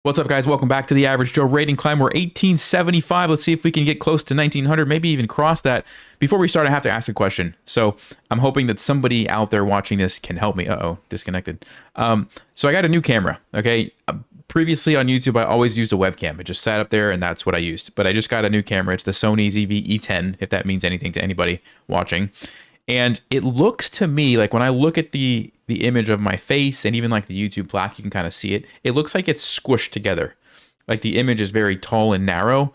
What's up, guys? Welcome back to the Average Joe rating climb. We're 1875. Let's see if we can get close to 1900, maybe even cross that. Before we start, I have to ask a question. So I'm hoping that somebody out there watching this can help me. Uh-oh, disconnected. So I got a new camera, okay? Previously on YouTube, I always used a webcam. It just sat up there, and that's what I used. But I just got a new camera. It's the Sony ZV-E10, if that means anything to anybody watching. And it looks to me like when I look at the image of my face and even like the YouTube plaque, you can kind of see it. It looks like it's squished together. Like the image is very tall and narrow.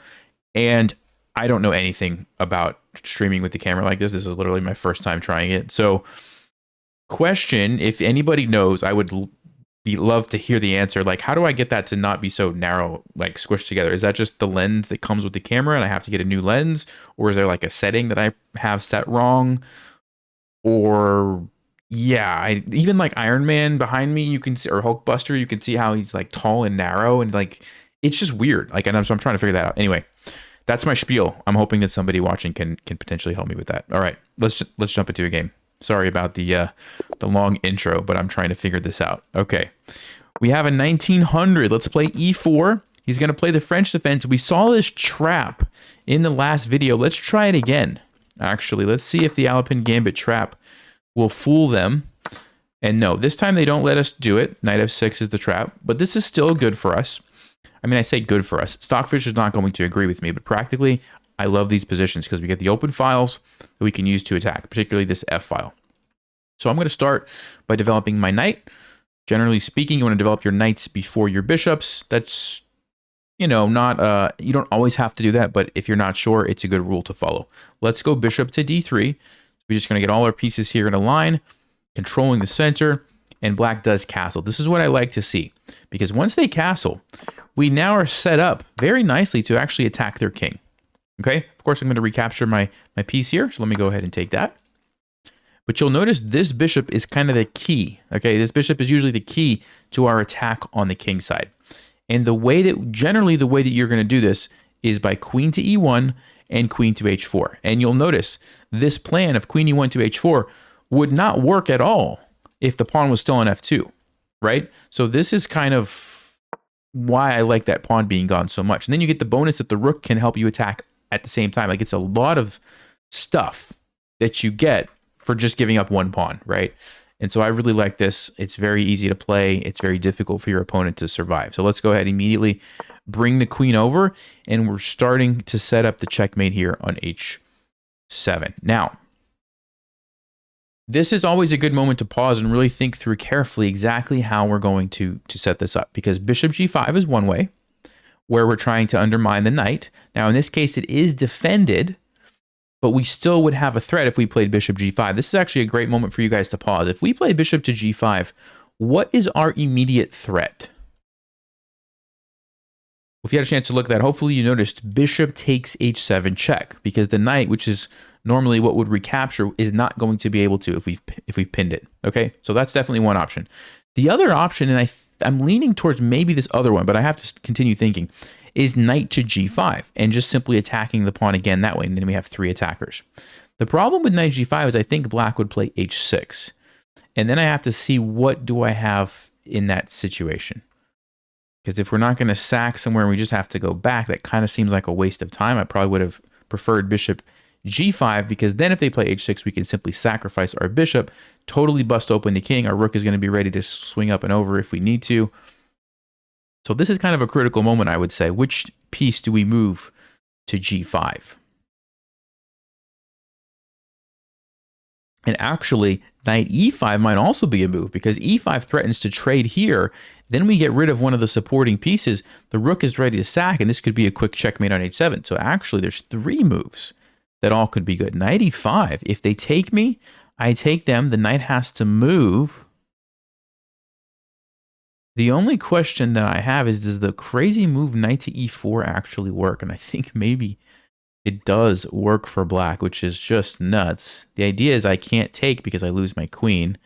And I don't know anything about streaming with the camera like this. This is literally my first time trying it. So question, if anybody knows, I would love to hear the answer. Like, how do I get that to not be so narrow, like squished together? Is that just the lens that comes with the camera and I have to get a new lens? Or is there like a setting that I have set wrong? Or yeah, even like Iron Man behind me, you can see, or Hulkbuster, you can see how he's like tall and narrow, and like it's just weird. Like, and so I'm trying to figure that out. Anyway, that's my spiel. I'm hoping that somebody watching can potentially help me with that. All right, let's jump into a game. Sorry about the long intro, but I'm trying to figure this out. Okay, we have a 1900. Let's play E4. He's gonna play the French defense. We saw this trap in the last video. Let's try it again. Actually, let's see if the Alpin Gambit trap will fool them. And no, this time they don't let us do it. Knight f6 is the trap, but this is still good for us. I mean, I say good for us. Stockfish is not going to agree with me, but practically, I love these positions because we get the open files that we can use to attack, particularly this f file. So I'm going to start by developing my knight. Generally speaking, you want to develop your knights before your bishops. That's, you know, not, you don't always have to do that, but if you're not sure, it's a good rule to follow. Let's go bishop to d3. We're just going to get all our pieces here in a line, controlling the center, and black does castle. This is what I like to see, because once they castle, we now are set up very nicely to actually attack their king. Okay, of course, I'm going to recapture my piece here, so let me go ahead and take that. But you'll notice this bishop is kind of the key. Okay, this bishop is usually the key to our attack on the king side. And generally the way that you're going to do this is by queen to e1 and queen to h4. And you'll notice this plan of queen e1 to h4 would not work at all if the pawn was still on f2, right? So this is kind of why I like that pawn being gone so much. And then you get the bonus that the rook can help you attack at the same time. Like, it's a lot of stuff that you get for just giving up one pawn, right? And so I really like this. It's very easy to play. It's very difficult for your opponent to survive. So let's go ahead and immediately bring the queen over, and we're starting to set up the checkmate here on h7. Now, this is always a good moment to pause and really think through carefully exactly how we're going to set this up, because bishop g5 is one way where we're trying to undermine the knight. Now, in this case, it is defended, but we still would have a threat if we played bishop g5. This is actually a great moment for you guys to pause. If we play bishop to g5, what is our immediate threat? If you had a chance to look at that, hopefully you noticed bishop takes h7 check, because the knight, which is normally what would recapture, is not going to be able to if we've pinned it. Okay, so that's definitely one option. The other option, and I'm leaning towards maybe this other one, but I have to continue thinking, is knight to g5 and just simply attacking the pawn again that way, and then we have three attackers. The problem with knight g5 is I think black would play h6, and then I have to see what do I have in that situation. Because if we're not going to sack somewhere and we just have to go back, that kind of seems like a waste of time. I probably would have preferred bishop g5, because then if they play h6, we can simply sacrifice our bishop, totally bust open the king. Our rook is going to be ready to swing up and over if we need to. So this is kind of a critical moment, I would say. Which piece do we move to g5? And actually, knight e5 might also be a move, because e5 threatens to trade here. Then we get rid of one of the supporting pieces. The rook is ready to sack, and this could be a quick checkmate on h7. So actually, there's three moves that all could be good. Knight e5, if they take me, I take them. The knight has to move. The only question that I have is, does the crazy move knight to e4 actually work? And I think maybe it does work for black, which is just nuts. The idea is I can't take because I lose my queen.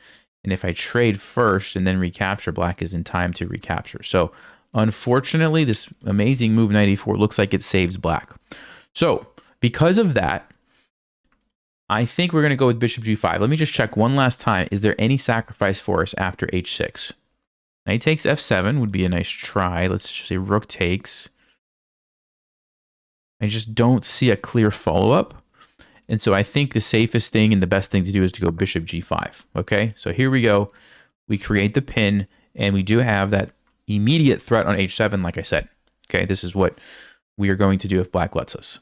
And if I trade first and then recapture, black is in time to recapture. So unfortunately, this amazing move knight e4 looks like it saves black. So because of that, I think we're going to go with bishop g5. Let me just check one last time. Is there any sacrifice for us after h6? Knight takes f7 would be a nice try. Let's just say rook takes. I just don't see a clear follow-up. And so I think the safest thing and the best thing to do is to go bishop g5. Okay, so here we go. We create the pin, and we do have that immediate threat on h7, like I said. Okay, this is what we are going to do if black lets us.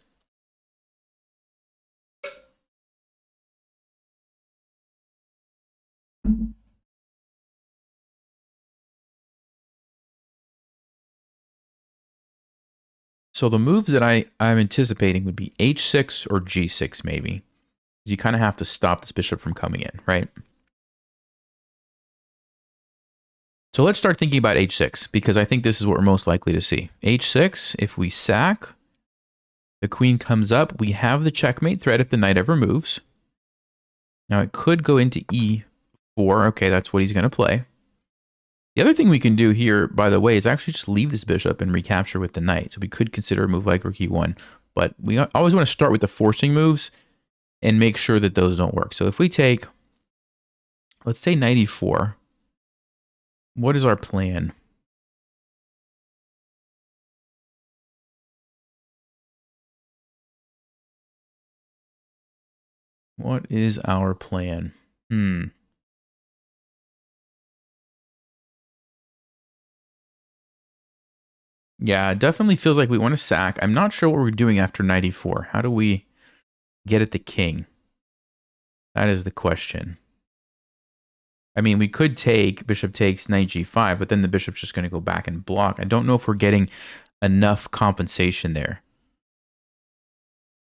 So the moves that I'm anticipating would be h6 or g6 maybe. You kind of have to stop this bishop from coming in, right? So let's start thinking about h6, because I think this is what we're most likely to see. h6, if we sack, the queen comes up. We have the checkmate threat if the knight ever moves. Now it could go into e4. Okay, that's what he's going to play. The other thing we can do here, by the way, is actually just leave this bishop and recapture with the knight. So we could consider a move like rook e1, but we always want to start with the forcing moves and make sure that those don't work. So if we take, let's say knight e4, what is our plan? What is our plan? Yeah, it definitely feels like we want to sack. I'm not sure what we're doing after knight e4. How do we get at the king? That is the question. I mean, we could take bishop takes knight g5, but then the bishop's just going to go back and block. I don't know if we're getting enough compensation there.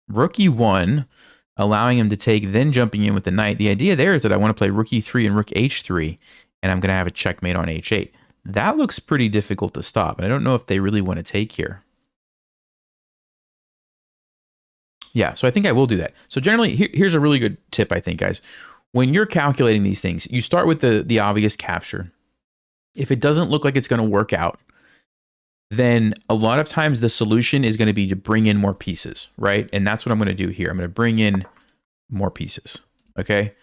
Rook e1, allowing him to take, then jumping in with the knight. The idea there is that I want to play rook e3 and rook h3, and I'm going to have a checkmate on h8. That looks pretty difficult to stop, and I don't know if they really want to take here. Yeah, so I think I will do that. So generally, here's a really good tip, I think, guys. When you're calculating these things, you start with the obvious capture. If it doesn't look like it's going to work out, then a lot of times the solution is going to be to bring in more pieces, right? And that's what I'm going to do here. I'm going to bring in more pieces, okay?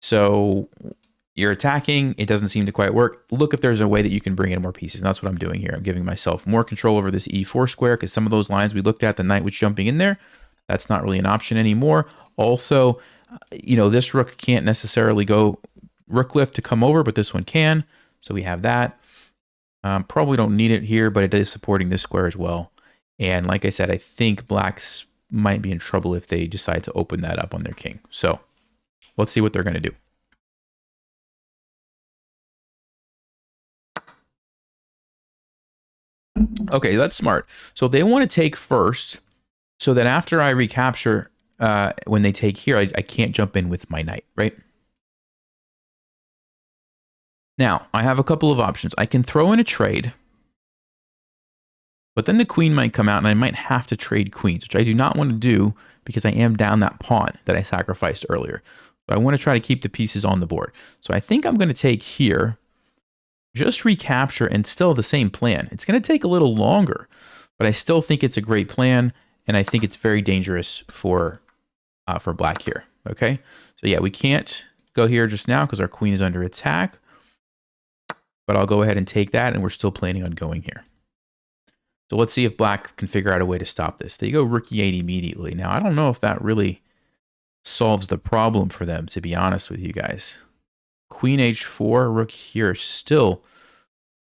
So you're attacking, it doesn't seem to quite work. Look if there's a way that you can bring in more pieces. And that's what I'm doing here. I'm giving myself more control over this e4 square, because some of those lines we looked at, the knight was jumping in there. That's not really an option anymore. Also, you know, this rook can't necessarily go rook lift to come over, but this one can. So we have that. Probably don't need it here, but it is supporting this square as well. And like I said, I think blacks might be in trouble if they decide to open that up on their king. So let's see what they're going to do. Okay, that's smart. So they want to take first, so that after I recapture, when they take here, I can't jump in with my knight, right? Now, I have a couple of options. I can throw in a trade, but then the queen might come out and I might have to trade queens, which I do not want to do because I am down that pawn that I sacrificed earlier. So I want to try to keep the pieces on the board. So I think I'm going to take here, just recapture, and still the same plan. It's going to take a little longer, but I still think it's a great plan, and I think it's very dangerous for black here. Okay, so yeah, we can't go here just now because our queen is under attack, but I'll go ahead and take that, and we're still planning on going here. So let's see if black can figure out a way to stop this. They go rook e8 immediately. Now, I don't know if that really solves the problem for them, to be honest with you guys. Queen h4, rook here still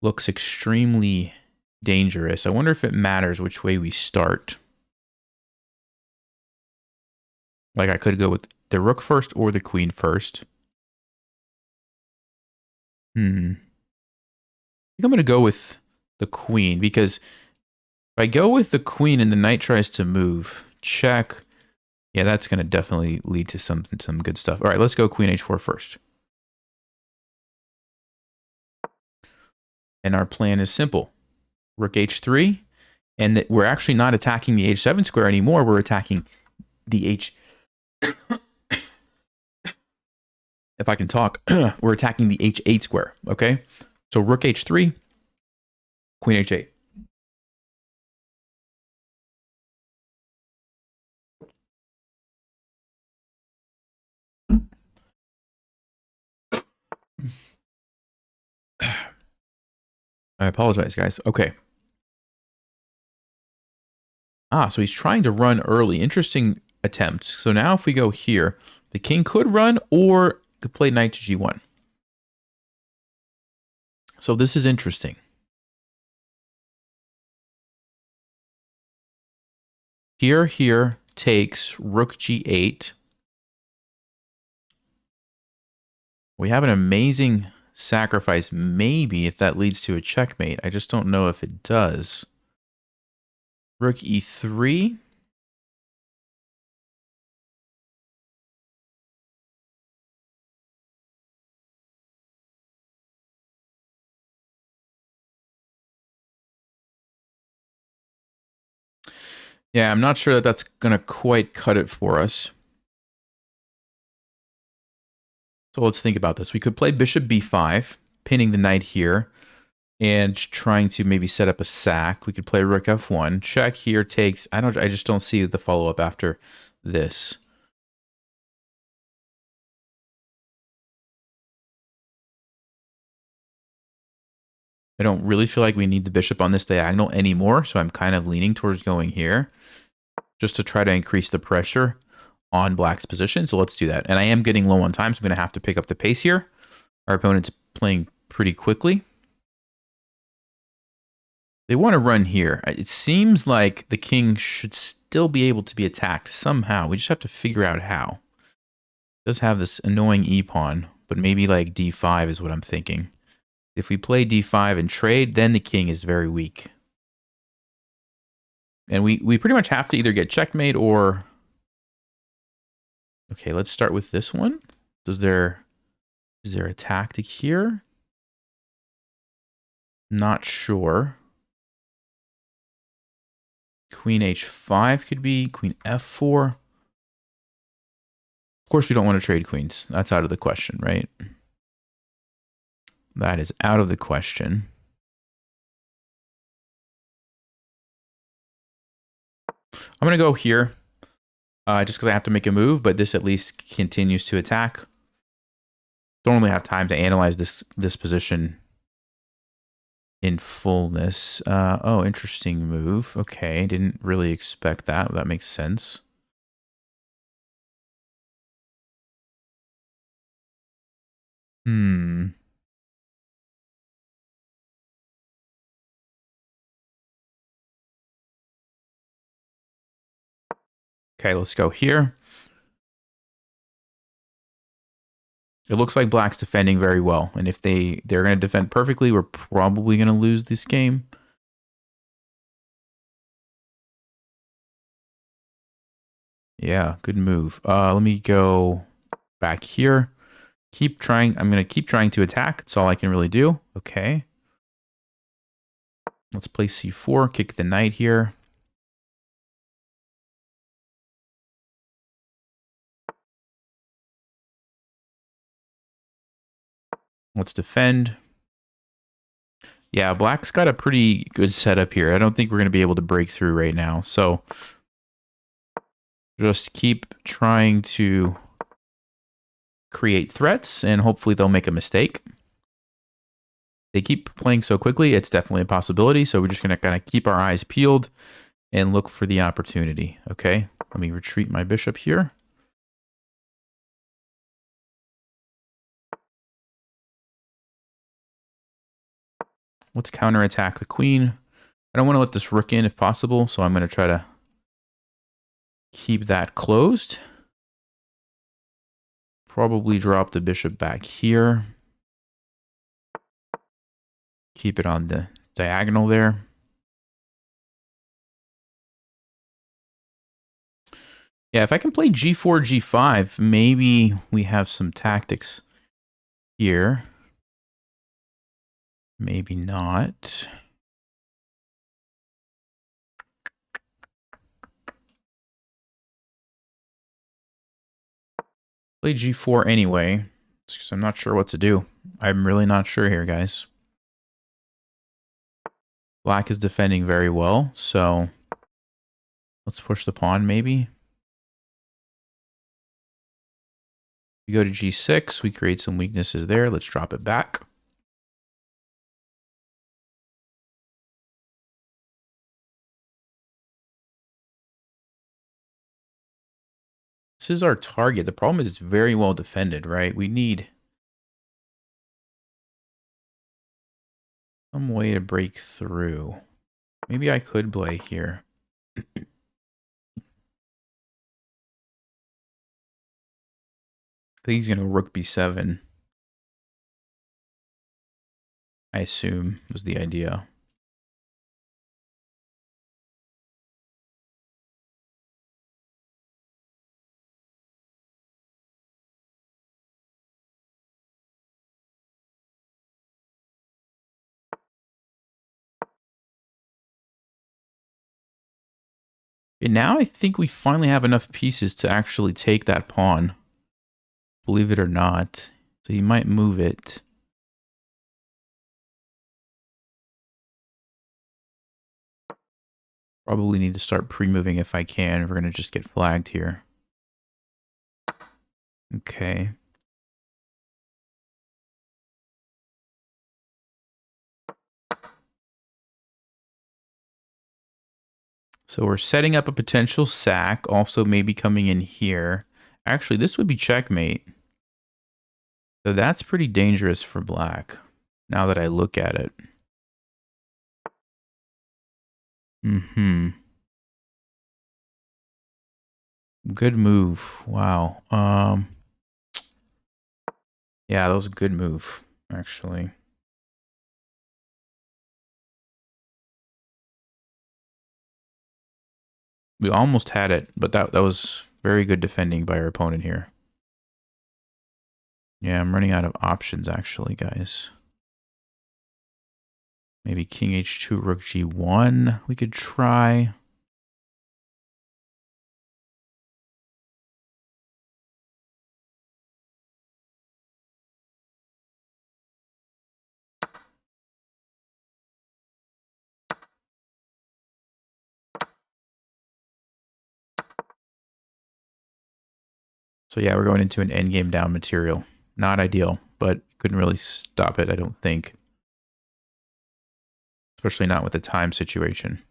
looks extremely dangerous. I wonder if it matters which way we start. Like, I could go with the rook first or the queen first. I think I'm going to go with the queen, because if I go with the queen and the knight tries to move, check. Yeah, that's going to definitely lead to some good stuff. All right, let's go queen h4 first. And our plan is simple. Rook h3, and that we're actually not attacking the h7 square anymore. We're attacking the if I can talk, we're attacking the h8 square, okay? So rook h3, queen h8. I apologize, guys. Okay. Ah, so he's trying to run early. Interesting attempt. So now if we go here, the king could run or could play knight to g1. So this is interesting. Here takes rook g8. We have an amazing sacrifice, maybe, if that leads to a checkmate. I just don't know if it does. Rook e3. Yeah, I'm not sure that that's going to quite cut it for us. So let's think about this. We could play bishop b5, pinning the knight here, and trying to maybe set up a sack. We could play rook f1. Check here takes... I just don't see the follow-up after this. I don't really feel like we need the bishop on this diagonal anymore, so I'm kind of leaning towards going here just to try to increase the pressure on black's position. So let's do that. And I am getting low on time, so I'm going to have to pick up the pace here. Our opponent's playing pretty quickly. They want to run here. It seems like the king should still be able to be attacked somehow. We just have to figure out how. It does have this annoying e-pawn, but maybe like d5 is what I'm thinking. If we play d5 and trade, then the king is very weak. And we pretty much have to either get checkmate or... Okay, let's start with this one. Is there a tactic here? Not sure. Queen h5 could be. Queen f4. Of course, we don't want to trade queens. That's out of the question, right? That is out of the question. I'm going to go here just because I have to make a move, but this at least continues to attack. Don't really have time to analyze this position in fullness. Oh, interesting move. Okay, didn't really expect that. That makes sense. Okay, let's go here. It looks like black's defending very well. And if they're going to defend perfectly, we're probably going to lose this game. Yeah, good move. Let me go back here. Keep trying. I'm going to keep trying to attack. That's all I can really do. Okay. Let's play c4. Kick the knight here. Let's defend. Yeah, black's got a pretty good setup here. I don't think we're going to be able to break through right now. So just keep trying to create threats, and hopefully they'll make a mistake. They keep playing so quickly, it's definitely a possibility. So we're just going to kind of keep our eyes peeled and look for the opportunity. Okay, let me retreat my bishop here. Let's counterattack the queen. I don't want to let this rook in if possible, so I'm going to try to keep that closed. Probably drop the bishop back here. Keep it on the diagonal there. Yeah, if I can play g4, g5, maybe we have some tactics here. Maybe not. Play g4 anyway, because I'm not sure what to do. I'm really not sure here, guys. Black is defending very well, so let's push the pawn maybe. We go to g6, we create some weaknesses there. Let's drop it back. This is our target. The problem is it's very well defended, right? We need some way to break through. Maybe I could play here. I think he's going to rook b7. I assume was the idea. And now I think we finally have enough pieces to actually take that pawn. Believe it or not. So he might move it. Probably need to start pre-moving if I can. We're going to just get flagged here. Okay. So we're setting up a potential sack. Also maybe coming in here. Actually, this would be checkmate. So that's pretty dangerous for black. Now that I look at it. Good move. Wow. Yeah, that was a good move, actually. We almost had it, but that was very good defending by our opponent here. Yeah, I'm running out of options, actually, guys. Maybe king h2, rook g1 we could try. So yeah, we're going into an endgame down material. Not ideal, but couldn't really stop it, I don't think. Especially not with the time situation.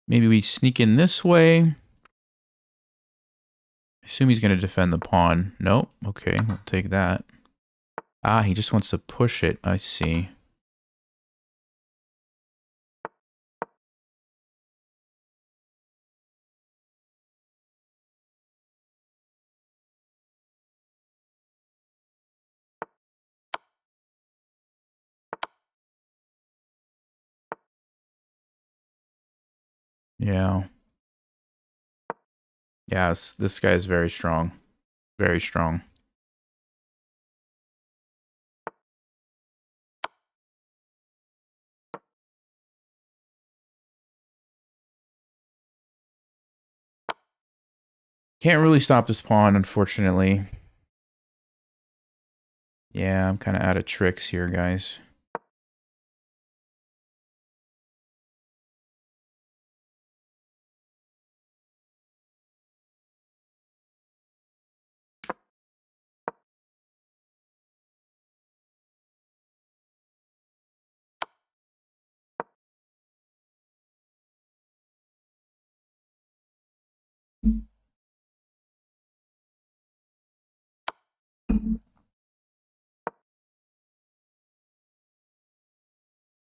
Maybe we sneak in this way. I assume he's going to defend the pawn. Nope. Okay, we'll take that. Ah, he just wants to push it. I see. Yeah. Yes, this guy is very strong. Very strong. Can't really stop this pawn, unfortunately. Yeah, I'm kind of out of tricks here, guys.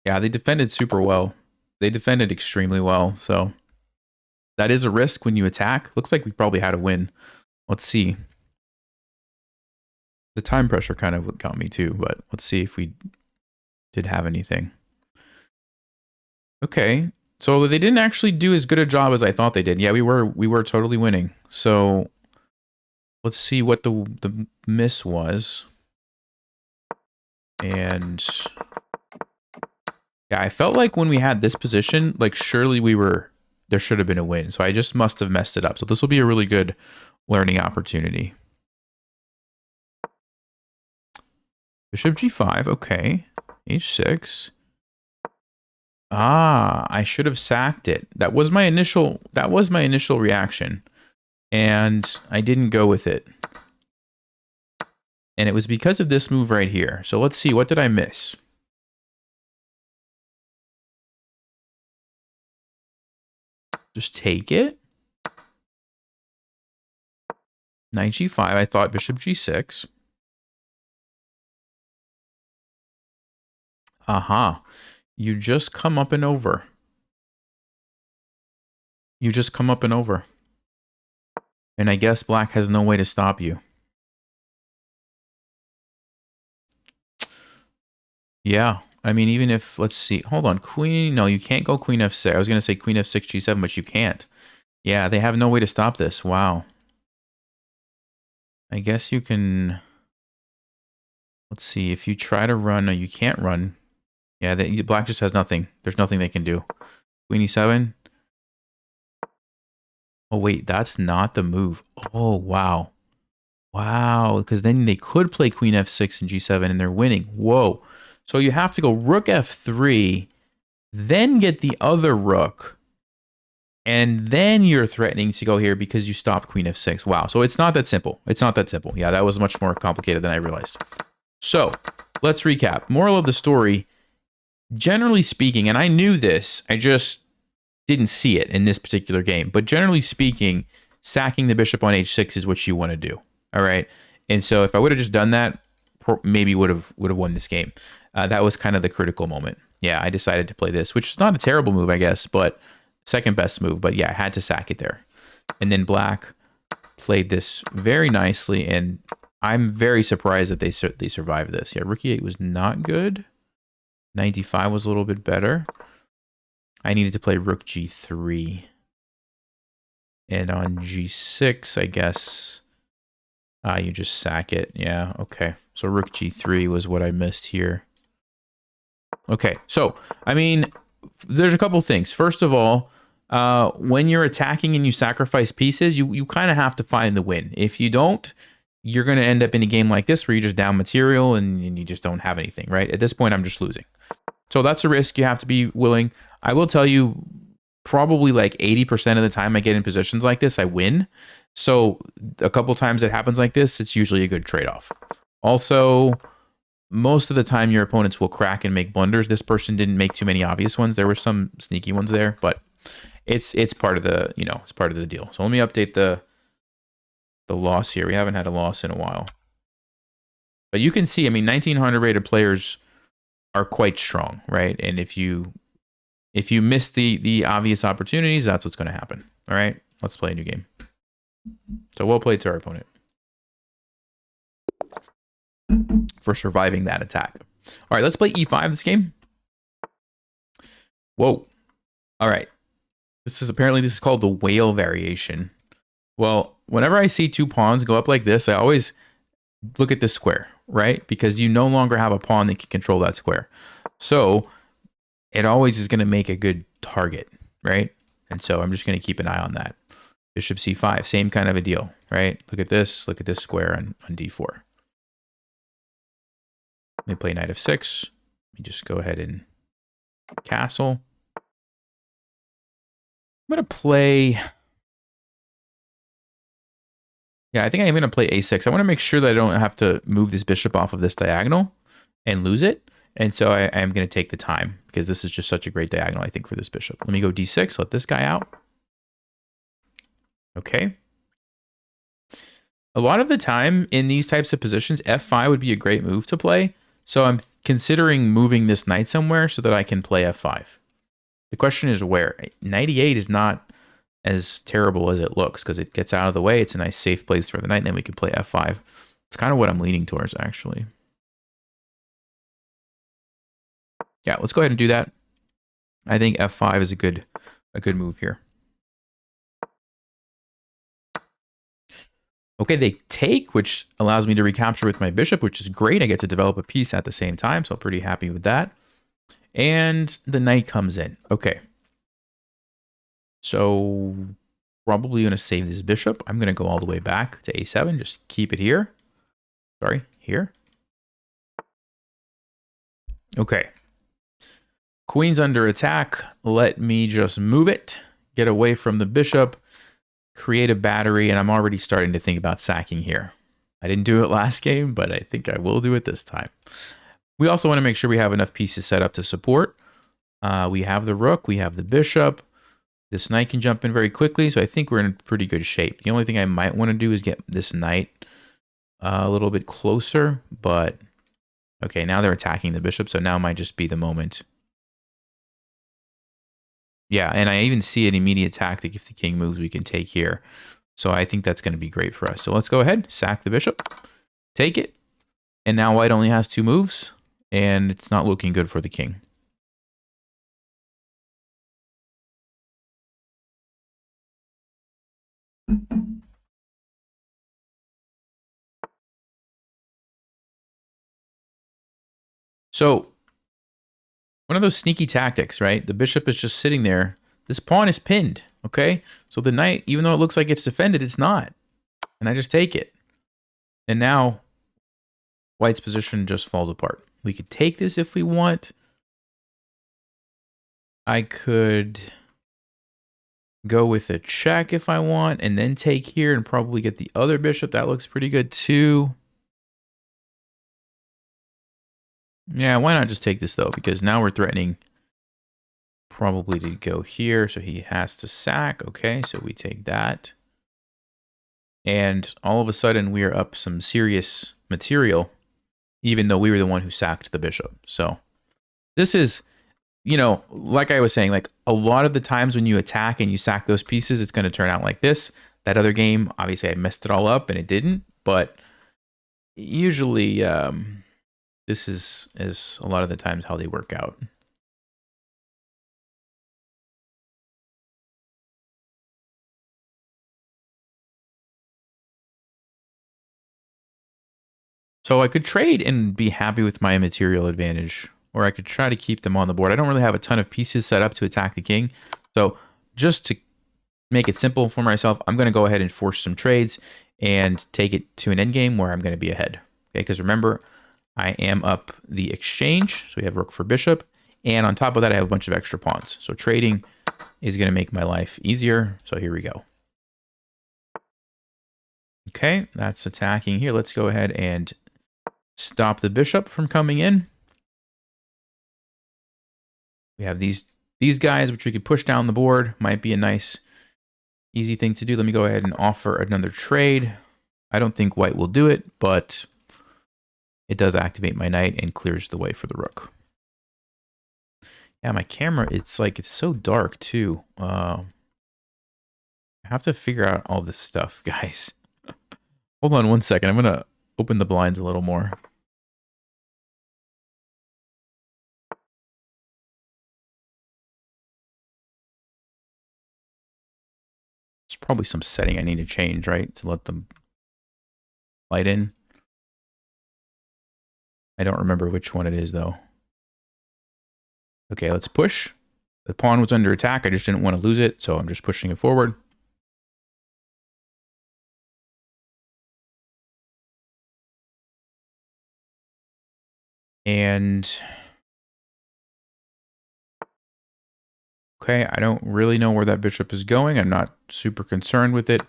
Yeah, they defended super well. They defended extremely well, so that is a risk when you attack. Looks like we probably had a win. Let's see. The time pressure kind of got me too, but let's see if we did have anything. Okay, so they didn't actually do as good a job as I thought they did. Yeah, we were totally winning. So let's see what the miss was. And yeah, I felt like when we had this position, like surely we were there should have been a win. So I just must have messed it up. So this will be a really good learning opportunity. Bishop g5, okay. h6. Ah, I should have sacked it. That was my initial reaction. And I didn't go with it. And it was because of this move right here. So let's see, what did I miss? Just take it. Knight g5, I thought bishop g6. Aha. You just come up and over. You just come up and over. And I guess black has no way to stop you. Yeah. I mean, even if, let's see. Hold on. Queen. No, you can't go queen f6. I was going to say queen f6, g7, but you can't. Yeah, they have no way to stop this. Wow. I guess you can... Let's see. If you try to run... No, you can't run. Yeah, black just has nothing. There's nothing they can do. Queen e7. Oh, wait. That's not the move. Oh, wow. Wow. Because then they could play queen f6 and g7 and they're winning. Whoa. So you have to go rook f3, then get the other rook, and then you're threatening to go here because you stopped queen f6. Wow. So it's not that simple. It's not that simple. Yeah, that was much more complicated than I realized. So let's recap. Moral of the story, generally speaking, and I knew this, I just didn't see it in this particular game, but generally speaking, sacking the bishop on h6 is what you want to do. All right. And so if I would have just done that, maybe would have won this game. That was kind of the critical moment. Yeah, I decided to play this, which is not a terrible move, I guess, but second best move. But yeah, I had to sack it there. And then black played this very nicely, and I'm very surprised that they survived this. Yeah, rook e8 was not good. Knight d5 was a little bit better. I needed to play rook g3. And on g6, I guess you just sack it. Yeah, okay. So rook g3 was what I missed here. Okay, so, I mean, there's a couple things. First of all, when you're attacking and you sacrifice pieces, you kind of have to find the win. If you don't, you're going to end up in a game like this where you just down material and you just don't have anything, right? At this point, I'm just losing. So that's a risk you have to be willing. I will tell you, probably like 80% of the time I get in positions like this, I win. So a couple times it happens like this, it's usually a good trade-off. Also, most of the time your opponents will crack and make blunders. This person didn't make too many obvious ones. There were some sneaky ones there, but it's part of the, it's part of the deal. So let me update the loss here. We haven't had a loss in a while. But you can see, I mean, 1900 rated players are quite strong, right? And if you miss the obvious opportunities, that's what's going to happen. All right, let's play a new game. So well played to our opponent for surviving that attack. All right, let's play e5 this game. Whoa. All right. This is called the whale variation. Well, whenever I see two pawns go up like this, I always look at this square, right? Because you no longer have a pawn that can control that square. So it always is going to make a good target, right? And so I'm just going to keep an eye on that. Bishop c5, same kind of a deal, right? Look at this square on d4. Let me play knight f6. Let me just go ahead and castle. I'm going to play... Yeah, I think I'm going to play a6. I want to make sure that I don't have to move this bishop off of this diagonal and lose it. And so I am going to take the time because this is just such a great diagonal, I think, for this bishop. Let me go d6, let this guy out. Okay. A lot of the time in these types of positions, f5 would be a great move to play. So I'm considering moving this knight somewhere so that I can play f5. The question is where? Knight e8 is not as terrible as it looks because it gets out of the way. It's a nice safe place for the knight, and then we can play f5. It's kind of what I'm leaning towards, actually. Yeah, let's go ahead and do that. I think f5 is a good move here. Okay, they take, which allows me to recapture with my bishop, which is great. I get to develop a piece at the same time, so I'm pretty happy with that. And the knight comes in. Okay. So probably going to save this bishop. I'm going to go all the way back to a7. Just keep it here. Sorry, here. Okay. Queen's under attack. Let me just move it. Get away from the bishop. Create a battery. And I'm already starting to think about sacking here. I didn't do it last game, but I think I will do it this time. We also want to make sure we have enough pieces set up to support. We have the rook. We have the bishop. This knight can jump in very quickly, so I think we're in pretty good shape. The only thing I might want to do is get this knight a little bit closer, but okay, now they're attacking the bishop, so now might just be the moment. Yeah, and I even see an immediate tactic. If the king moves, we can take here. So I think that's going to be great for us. So let's go ahead, sack the bishop, take it, and now white only has 2 moves, and it's not looking good for the king. So one of those sneaky tactics, right? The bishop is just sitting there. This pawn is pinned, okay? So the knight, even though it looks like it's defended, it's not. And I just take it. And now white's position just falls apart. We could take this if we want. I could go with a check if I want, and then take here and probably get the other bishop. That looks pretty good too. Yeah, why not just take this though? Because now we're threatening probably to go here, so he has to sack. Okay, so we take that. And all of a sudden we are up some serious material, even though we were the one who sacked the bishop. So this is, you know, like I was saying, like a lot of the times when you attack and you sack those pieces, it's going to turn out like this. That other game, obviously I messed it all up and it didn't, but usually this is a lot of the times how they work out. So I could trade and be happy with my material advantage, or I could try to keep them on the board. I don't really have a ton of pieces set up to attack the king. So just to make it simple for myself, I'm going to go ahead and force some trades and take it to an endgame where I'm going to be ahead. Okay, because remember, I am up the exchange. So we have rook for bishop. And on top of that, I have a bunch of extra pawns. So trading is going to make my life easier. So here we go. Okay, that's attacking here. Let's go ahead and stop the bishop from coming in. We have these guys, which we could push down the board. Might be a nice, easy thing to do. Let me go ahead and offer another trade. I don't think white will do it, but it does activate my knight and clears the way for the rook. Yeah, my camera, it's so dark too. I have to figure out all this stuff, guys. Hold on one second. I'm going to open the blinds a little more. There's probably some setting I need to change, right? To let the light in. I don't remember which one it is, though. Okay, let's push. The pawn was under attack. I just didn't want to lose it, so I'm just pushing it forward. And okay, I don't really know where that bishop is going. I'm not super concerned with it.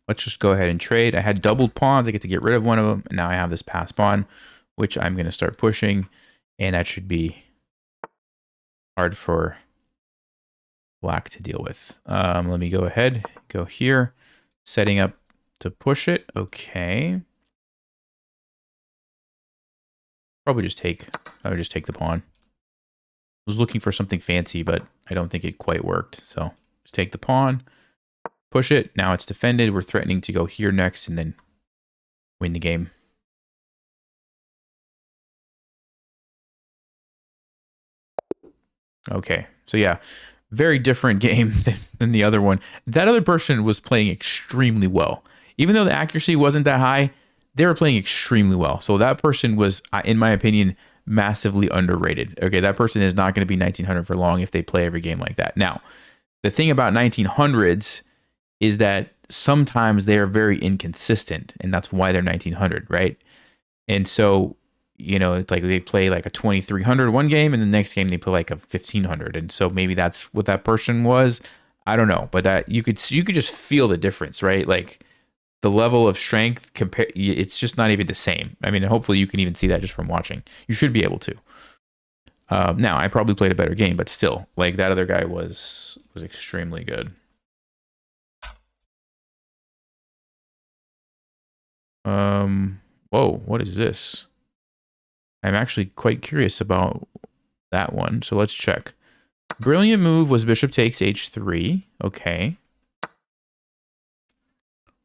Let's just go ahead and trade. I had doubled pawns. I get to get rid of one of them. And now I have this pass pawn, which I'm going to start pushing. And that should be hard for black to deal with. Let me go ahead, go here, setting up to push it. Okay. I would just take the pawn. I was looking for something fancy, but I don't think it quite worked. So just take the pawn, push it. Now it's defended. We're threatening to go here next and then win the game. Okay, so yeah, very different game than the other one. That other person was playing extremely well. Even though the accuracy wasn't that high, they were playing extremely well. So that person was, in my opinion, massively underrated. Okay, that person is not going to be 1900 for long if they play every game like that. Now, The thing about 1900s is that sometimes they are very inconsistent, and that's why they're 1900, right? And so, it's like they play like a 2300 one game, and the next game they play like a 1500, and so maybe that's what that person was. I don't know, but that you could just feel the difference, right? Like the level of strength compare, it's just not even the same. I mean, hopefully you can even see that just from watching. You should be able to. Now I probably played a better game, but still, like that other guy was extremely good. Whoa, what is this? I'm actually quite curious about that one. So let's check. Brilliant move was bishop takes h3. Okay.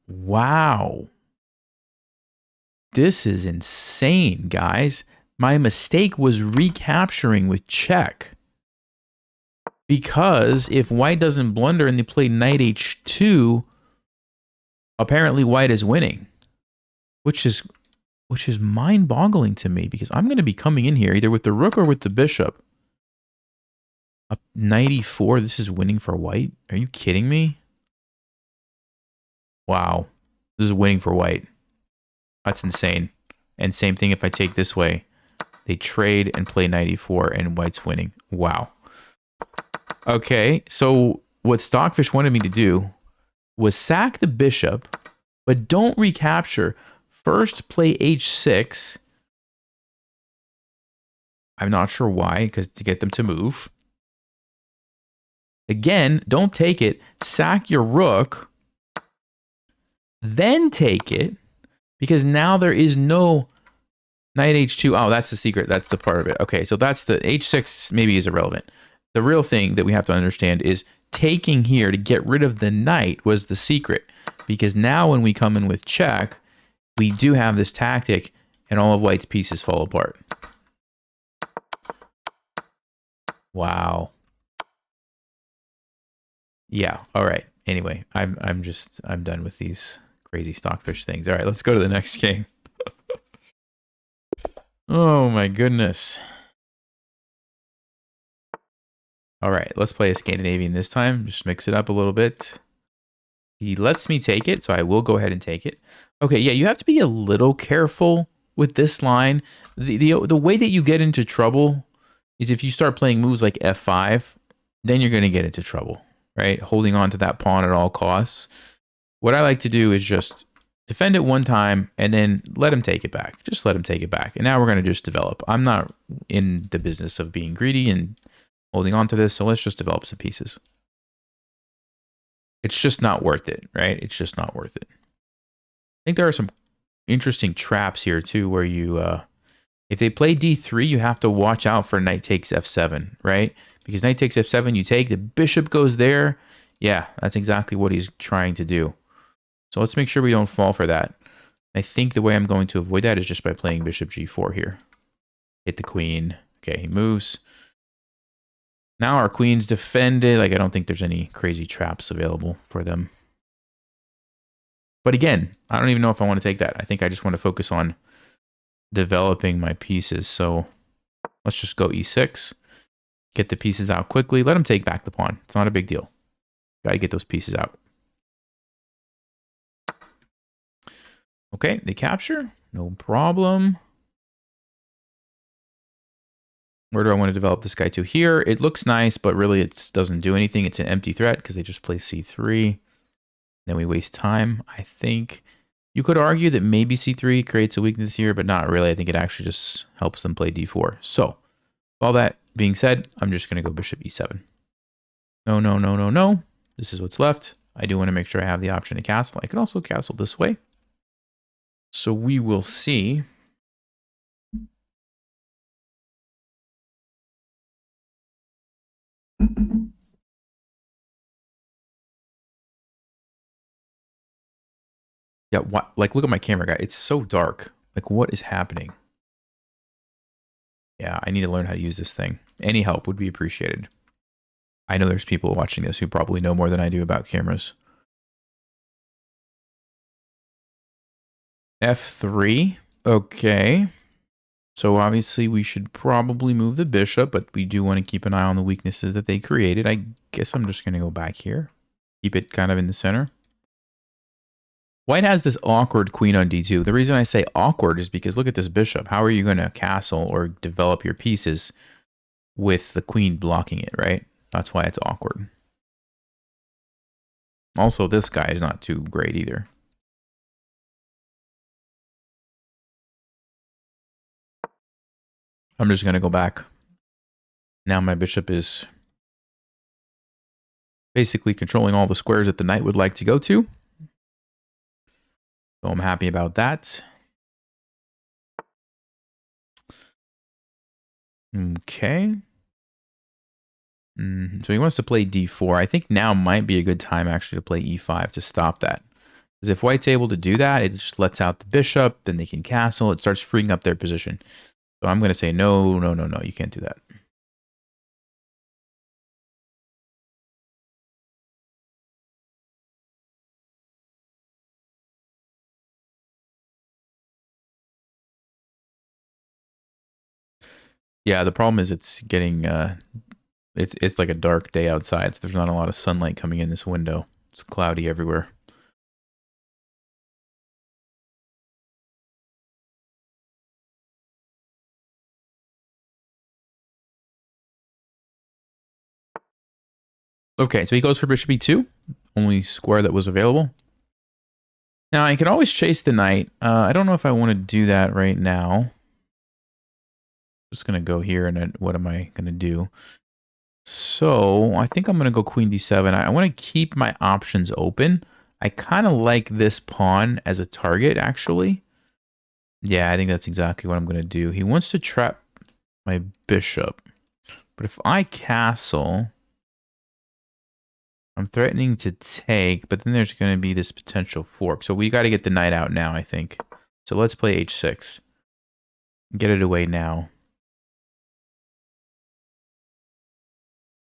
Wow. This is insane, guys. My mistake was recapturing with check. Because if white doesn't blunder and they play knight h2, apparently white is winning. Which is mind-boggling to me, because I'm going to be coming in here either with the rook or with the bishop. Up knight e4, this is winning for white? Are you kidding me? Wow. This is winning for white. That's insane. And same thing if I take this way. They trade and play knight e4 and white's winning. Wow. Okay, so what Stockfish wanted me to do was sack the bishop, but don't recapture. First, play h6. I'm not sure why, because to get them to move. Again, don't take it. Sack your rook. Then take it, because now there is no knight h2. Oh, that's the secret. That's the part of it. Okay, so that's the h6 maybe is irrelevant. The real thing that we have to understand is taking here to get rid of the knight was the secret. Because now when we come in with check, we do have this tactic and all of white's pieces fall apart. Wow. Yeah, all right. Anyway, I'm done with these crazy Stockfish things. All right, let's go to the next game. Oh my goodness. All right, let's play a Scandinavian this time. Just mix it up a little bit. He lets me take it, so I will go ahead and take it. Okay, yeah, you have to be a little careful with this line. The way that you get into trouble is if you start playing moves like f5, then you're going to get into trouble, right? Holding on to that pawn at all costs. What I like to do is just defend it one time and then let him take it back. Just let him take it back. And now we're going to just develop. I'm not in the business of being greedy and holding on to this, so let's just develop some pieces. It's just not worth it, right? It's just not worth it. I think there are some interesting traps here too, where you, if they play d3, you have to watch out for knight takes f7, right? Because knight takes f7, you take, the bishop goes there. Yeah, that's exactly what he's trying to do. So let's make sure we don't fall for that. I think the way I'm going to avoid that is just by playing bishop g4 here. Hit the queen. Okay, he moves. Now our queen's defended. Like, I don't think there's any crazy traps available for them. But again, I don't even know if I want to take that. I think I just want to focus on developing my pieces. So let's just go e6. Get the pieces out quickly. Let him take back the pawn. It's not a big deal. Got to get those pieces out. Okay, they capture. No problem. Where do I want to develop this guy to? Here, it looks nice, but really it doesn't do anything. It's an empty threat because they just play c3. Then we waste time. I think you could argue that maybe c3 creates a weakness here, but not really. I think it actually just helps them play d4. So, all that being said, I'm just going to go bishop e7. No, no, no, no, no. This is what's left. I do want to make sure I have the option to castle. I can also castle this way. So we will see. Yeah, what? Like, look at my camera, guy. It's so dark. Like, what is happening? Yeah, I need to learn how to use this thing. Any help would be appreciated. I know there's people watching this who probably know more than I do about cameras. F3. Okay. So obviously we should probably move the bishop, but we do want to keep an eye on the weaknesses that they created. I guess I'm just going to go back here. Keep it kind of in the center. White has this awkward queen on d2. The reason I say awkward is because look at this bishop. How are you going to castle or develop your pieces with the queen blocking it, right? That's why it's awkward. Also, this guy is not too great either. I'm just going to go back. Now my bishop is basically controlling all the squares that the knight would like to go to. So I'm happy about that. Okay. So he wants to play d4. I think now might be a good time actually to play e5 to stop that. Because if white's able to do that, it just lets out the bishop, then they can castle. It starts freeing up their position. So I'm going to say no, no, no, no. You can't do that. Yeah, the problem is it's getting it's like a dark day outside, so there's not a lot of sunlight coming in this window. It's cloudy everywhere. Okay, so he goes for bishop e2, only square that was available. Now I can always chase the knight. I don't know if I want to do that right now. Just gonna go here, and then what am I gonna do? So I think I'm gonna go queen d7. I want to keep my options open. I kind of like this pawn as a target, actually. Yeah, I think that's exactly what I'm gonna do. He wants to trap my bishop, but if I castle, I'm threatening to take, but then there's going to be this potential fork. So we got to get the knight out now, I think. So let's play h6. Get it away now.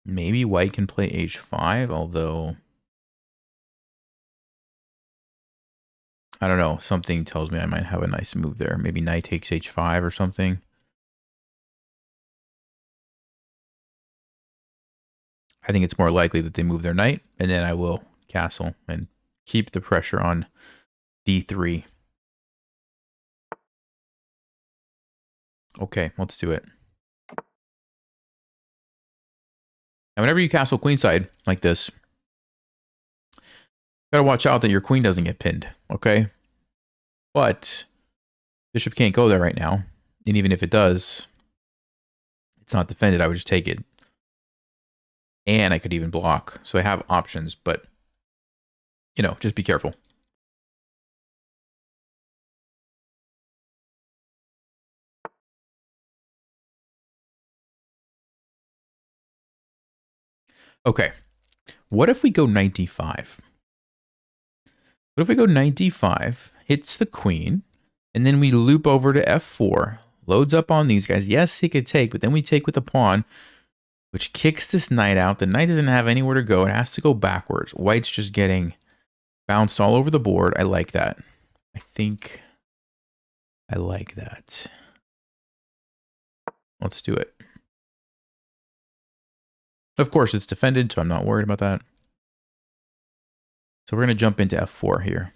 Maybe white can play h5, although I don't know. Something tells me I might have a nice move there. Maybe knight takes h5 or something. I think it's more likely that they move their knight, and then I will castle and keep the pressure on d3. Okay, let's do it. Now, whenever you castle queenside like this, you gotta watch out that your queen doesn't get pinned, okay? But bishop can't go there right now. And even if it does, it's not defended. I would just take it. And I could even block. So I have options, but, you know, just be careful. Okay. What if we go knight d5? What if we go knight d5, hits the queen, and then we loop over to f4, loads up on these guys. Yes, he could take, but then we take with the pawn, which kicks this knight out. The knight doesn't have anywhere to go. It has to go backwards. White's just getting bounced all over the board. I like that. I think I like that. Let's do it. Of course, it's defended, so I'm not worried about that. So we're going to jump into f4 here.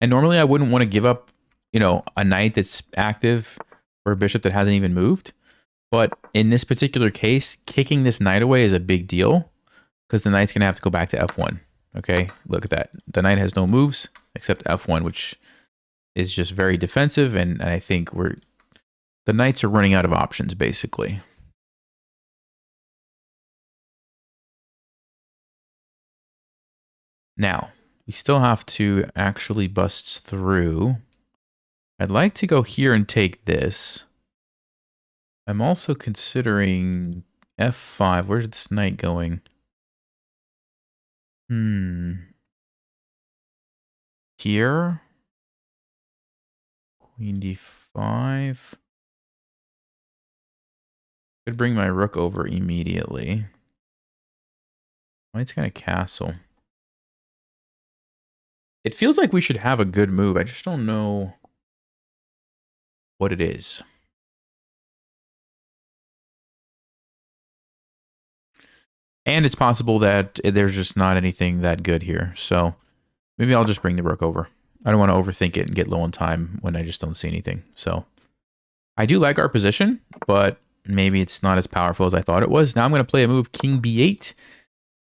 And normally I wouldn't want to give up, you know, a knight that's active or a bishop that hasn't even moved. But in this particular case, kicking this knight away is a big deal because the knight's going to have to go back to f1. Okay, look at that. The knight has no moves except f1, which is just very defensive. And I think the knights are running out of options, basically. Now, we still have to actually bust through. I'd like to go here and take this. I'm also considering f5. Where's this knight going? Here. Queen d5. Could bring my rook over immediately. Knight's gonna castle. It feels like we should have a good move. I just don't know what it is. And it's possible that there's just not anything that good here. So maybe I'll just bring the rook over. I don't want to overthink it and get low on time when I just don't see anything. So I do like our position, but maybe it's not as powerful as I thought it was. Now I'm going to play a move, king b8.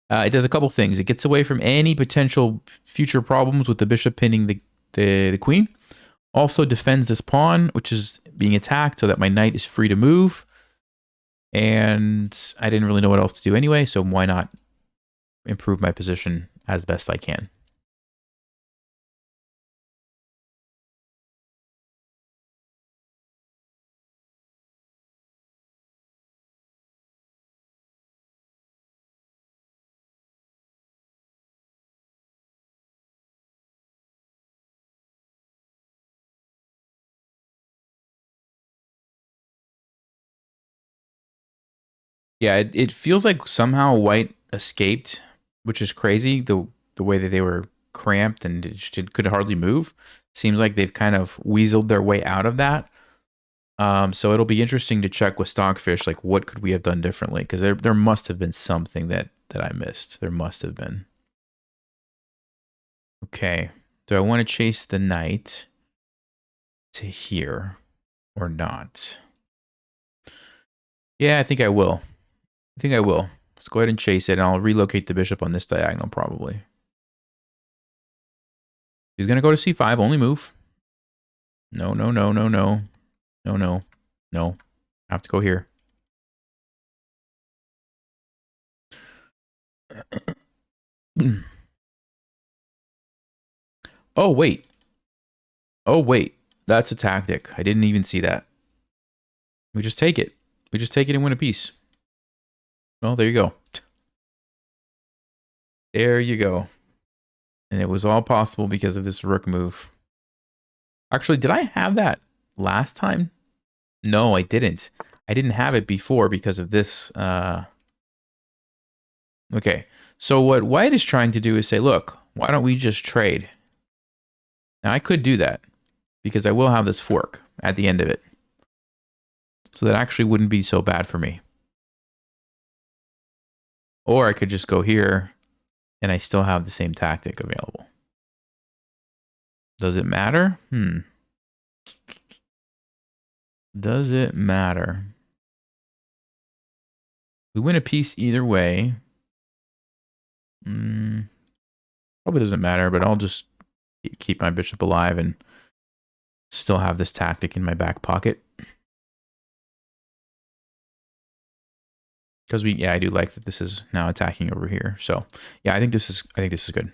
It does a couple things. It gets away from any potential future problems with the bishop pinning the queen. Also defends this pawn, which is being attacked, so that my knight is free to move. And I didn't really know what else to do anyway, so why not improve my position as best I can? Yeah, it feels like somehow white escaped, which is crazy. The way that they were cramped and could hardly move. Seems like they've kind of weaseled their way out of that. So it'll be interesting to check with Stockfish, like what could we have done differently? Because there must have been something that I missed. There must have been. Okay, do I want to chase the knight to here or not? Yeah, I think I will. Let's go ahead and chase it, and I'll relocate the bishop on this diagonal probably. He's going to go to c5, only move. No. I have to go here. Oh, wait. That's a tactic. I didn't even see that. We just take it. And win a piece. Well, there you go. There you go. And it was all possible because of this rook move. Actually, did I have that last time? No, I didn't. I didn't have it before because of this. Okay, so what white is trying to do is say, look, why don't we just trade? Now, I could do that because I will have this fork at the end of it. So that actually wouldn't be so bad for me. Or I could just go here and I still have the same tactic available. Does it matter? Does it matter? We win a piece either way. Probably doesn't matter, but I'll just keep my bishop alive and still have this tactic in my back pocket. Because I do like that this is now attacking over here. So yeah, I think this is good.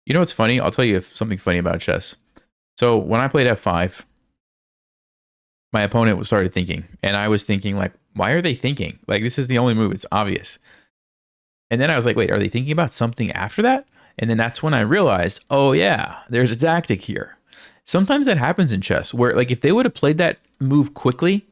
You know what's funny? I'll tell you something funny about chess. So when I played f5, my opponent started thinking, and I was thinking like, why are they thinking? Like, this is the only move. It's obvious. And then I was like, wait, are they thinking about something after that? And then that's when I realized, oh yeah, there's a tactic here. Sometimes that happens in chess where like if they would have played that move quickly,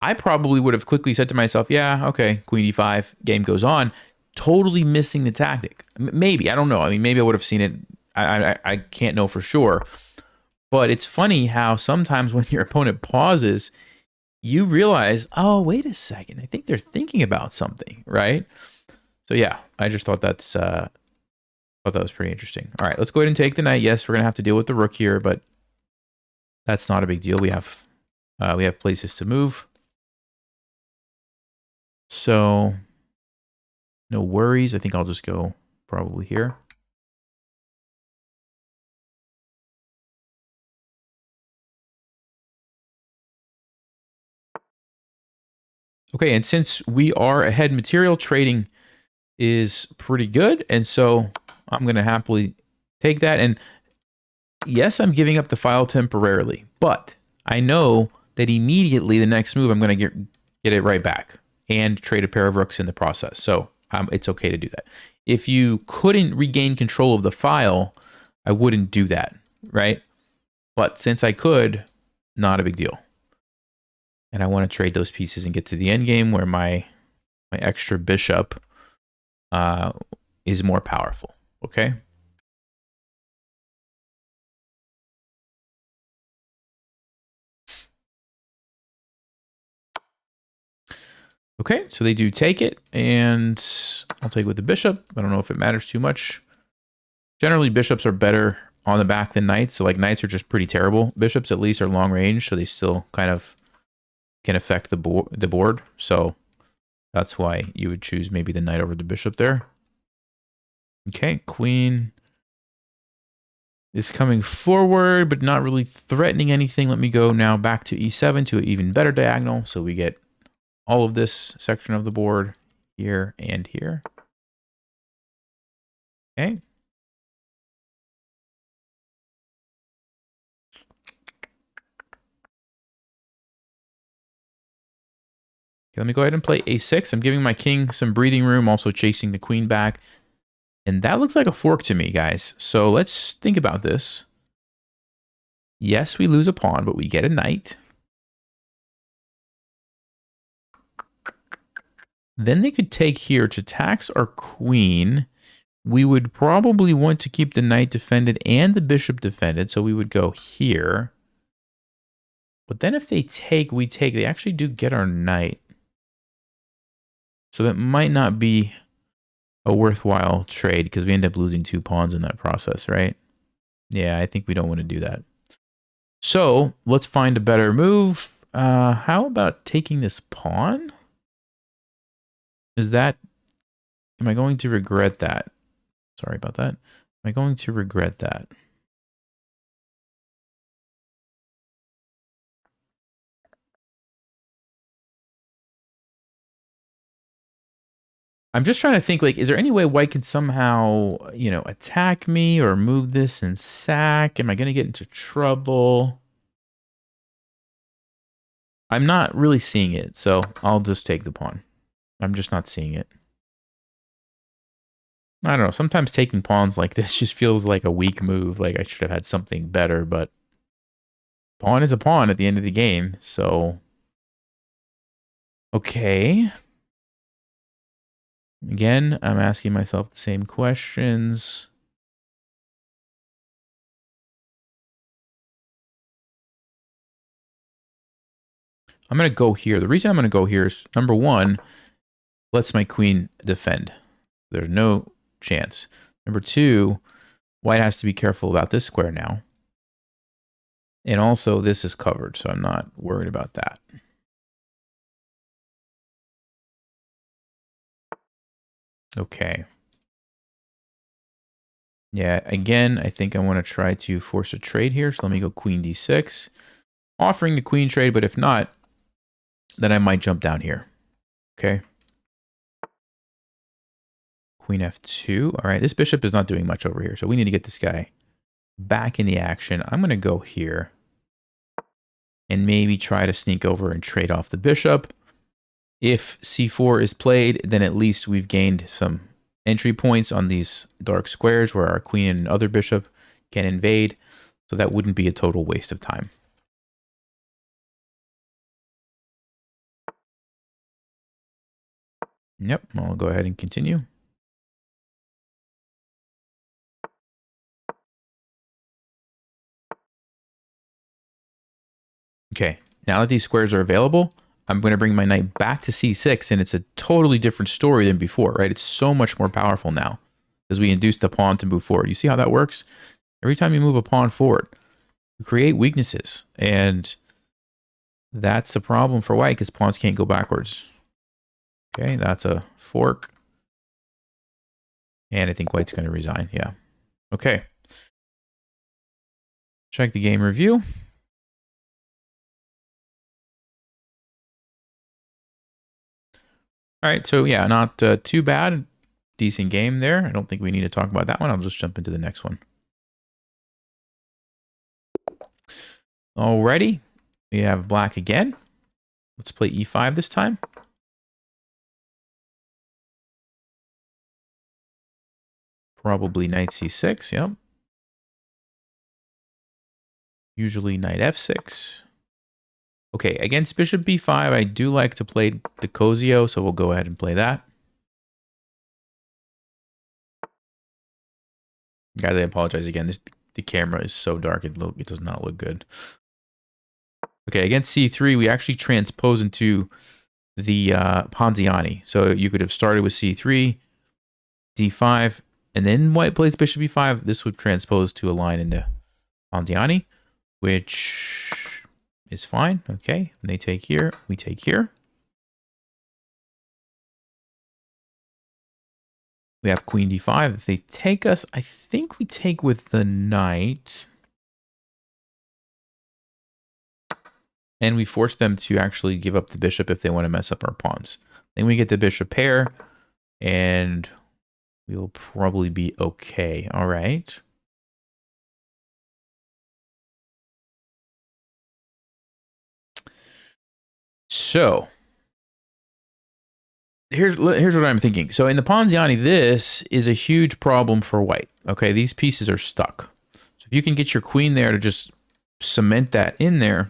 I probably would have quickly said to myself, yeah, okay, queen e5, game goes on, totally missing the tactic. Maybe, I don't know. I mean, maybe I would have seen it. I can't know for sure. But it's funny how sometimes when your opponent pauses, you realize, oh, wait a second, I think they're thinking about something, right? So yeah, I just thought that was pretty interesting. All right, let's go ahead and take the knight. Yes, we're gonna have to deal with the rook here, but that's not a big deal. We have places to move, so no worries. I think I'll just go probably here. Okay, and since we are ahead, material trading is pretty good, and so I'm going to happily take that. And yes, I'm giving up the file temporarily, but I know that immediately the next move I'm going to get it right back and trade a pair of rooks in the process. So it's okay to do that. If you couldn't regain control of the file, I wouldn't do that, right? But since I could, not a big deal. And I want to trade those pieces and get to the end game where my extra bishop is more powerful, okay? Okay, so they do take it, and I'll take it with the bishop. I don't know if it matters too much. Generally, bishops are better on the back than knights, so like knights are just pretty terrible. Bishops at least are long range, so they still kind of can affect the board. So that's why you would choose maybe the knight over the bishop there. Okay, queen is coming forward, but not really threatening anything. Let me go now back to e7 to an even better diagonal, so we get all of this section of the board here and here. Okay. Let me go ahead and play a6. I'm giving my king some breathing room, also chasing the queen back. And that looks like a fork to me, guys. So let's think about this. Yes, we lose a pawn, but we get a knight. Then they could take here to tax our queen. We would probably want to keep the knight defended and the bishop defended, so we would go here. But then if they take, we take. They actually do get our knight. So that might not be a worthwhile trade because we end up losing 2 pawns in that process, right? Yeah, I think we don't want to do that. So let's find a better move. How about taking this pawn? Am I going to regret that? Sorry about that. Am I going to regret that? I'm just trying to think, like, is there any way white can somehow, you know, attack me or move this and sack? Am I going to get into trouble? I'm not really seeing it, so I'll just take the pawn. I'm just not seeing it. I don't know. Sometimes taking pawns like this just feels like a weak move. Like I should have had something better, but pawn is a pawn at the end of the game, so... Okay. Again, I'm asking myself the same questions. I'm going to go here. The reason I'm going to go here is, number one, lets my queen defend. There's no chance. Number two, white has to be careful about this square now. And also, this is covered, so I'm not worried about that. Okay. Yeah, again, I think I want to try to force a trade here. So let me go queen d6. Offering the queen trade, but if not, then I might jump down here. Okay. Queen f2. All right, this bishop is not doing much over here, so we need to get this guy back in the action. I'm going to go here and maybe try to sneak over and trade off the bishop. If c4 is played, then at least we've gained some entry points on these dark squares where our queen and other bishop can invade. So that wouldn't be a total waste of time. Yep, I'll go ahead and continue. Okay, now that these squares are available, I'm going to bring my knight back to c6, and it's a totally different story than before, right? It's so much more powerful now as we induce the pawn to move forward. You see how that works? Every time you move a pawn forward, you create weaknesses, and that's the problem for white because pawns can't go backwards. Okay, that's a fork. And I think white's going to resign, yeah. Okay. Check the game review. All right, so yeah, not too bad. Decent game there. I don't think we need to talk about that one. I'll just jump into the next one. Alrighty, we have black again. Let's play e5 this time. Probably knight c6, yep. Usually knight f6. Okay, against bishop b5, I do like to play the Cosio, so we'll go ahead and play that. Guys, I apologize again. The camera is so dark, it does not look good. Okay, against c3, we actually transpose into the Ponziani. So you could have started with c3, d5, and then white plays bishop e5. This would transpose to a line into Ponziani, which is fine. Okay, and they take here, we take here. We have queen d5. If they take us, I think we take with the knight. And we force them to actually give up the bishop if they want to mess up our pawns. Then we get the bishop pair, and we will probably be okay. All right. So here's what I'm thinking. So in the Ponziani, this is a huge problem for white. Okay, these pieces are stuck. So if you can get your queen there to just cement that in there,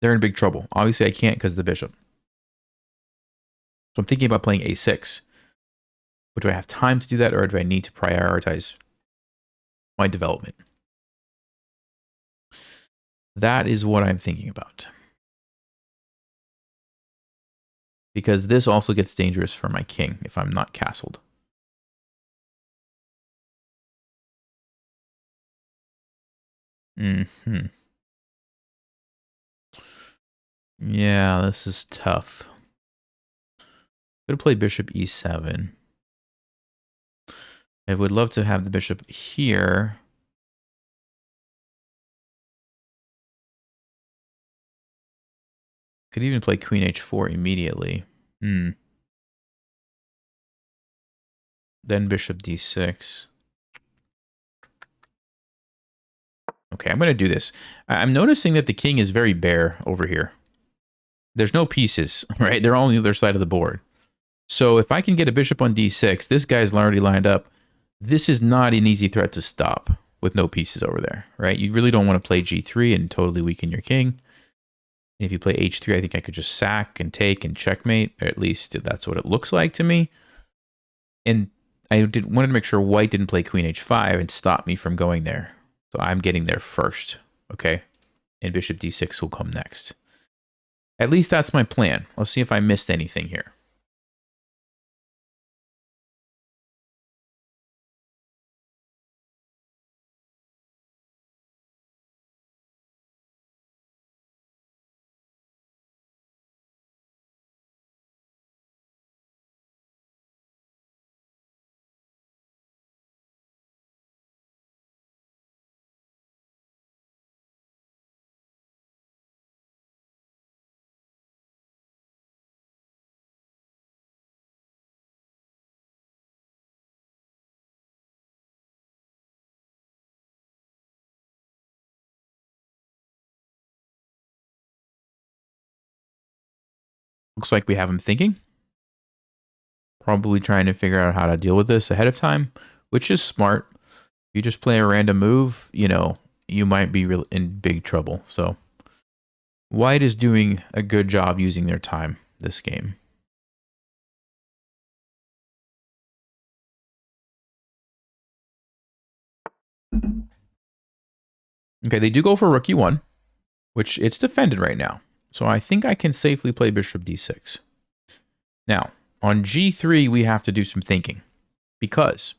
they're in big trouble. Obviously, I can't because of the bishop. So I'm thinking about playing a6. But do I have time to do that, or do I need to prioritize my development? That is what I'm thinking about. Because this also gets dangerous for my king if I'm not castled. Yeah, this is tough. I'm going to play bishop e7. I would love to have the bishop here. Could even play queen h4 immediately. Then bishop d6. Okay, I'm going to do this. I'm noticing that the king is very bare over here. There's no pieces, right? They're all on the other side of the board. So if I can get a bishop on d6, this guy's already lined up. This is not an easy threat to stop with no pieces over there, right? You really don't want to play g3 and totally weaken your king. If you play h3, I think I could just sack and take and checkmate. Or at least that's what it looks like to me. And I wanted to make sure white didn't play queen h5 and stop me from going there. So I'm getting there first, okay? And bishop d6 will come next. At least that's my plan. Let's see if I missed anything here. Looks like we have him thinking. Probably trying to figure out how to deal with this ahead of time, which is smart. If you just play a random move, you know, you might be in big trouble. So white is doing a good job using their time this game. Okay, they do go for rook e1, which it's defended right now. So I think I can safely play bishop d6. Now, on g3, we have to do some thinking. Because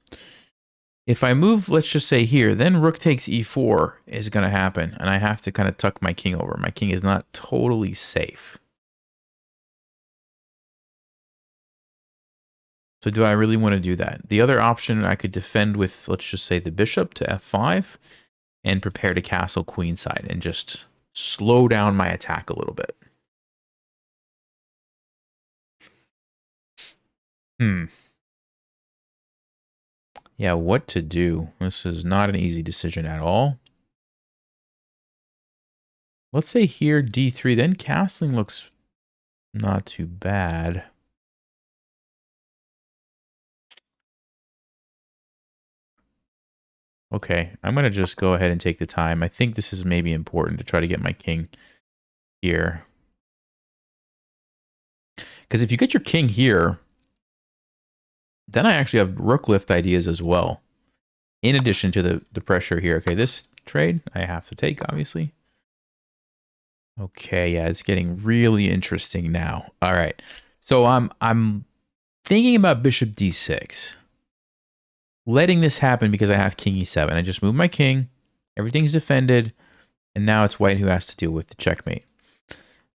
if I move, let's just say here, then rook takes e4 is going to happen. And I have to kind of tuck my king over. My king is not totally safe. So do I really want to do that? The other option, I could defend with, let's just say, the bishop to f5 and prepare to castle queenside and just slow down my attack a little bit. Yeah, what to do? This is not an easy decision at all. Let's say here d3, then castling looks not too bad. Okay, I'm going to just go ahead and take the time. I think this is maybe important to try to get my king here. Because if you get your king here, then I actually have rook lift ideas as well. In addition to the pressure here. Okay, this trade I have to take, obviously. Okay, yeah, it's getting really interesting now. All right. So I'm thinking about bishop d6. Letting this happen because I have king e7. I just moved my king. Everything's defended. And now it's white who has to deal with the checkmate.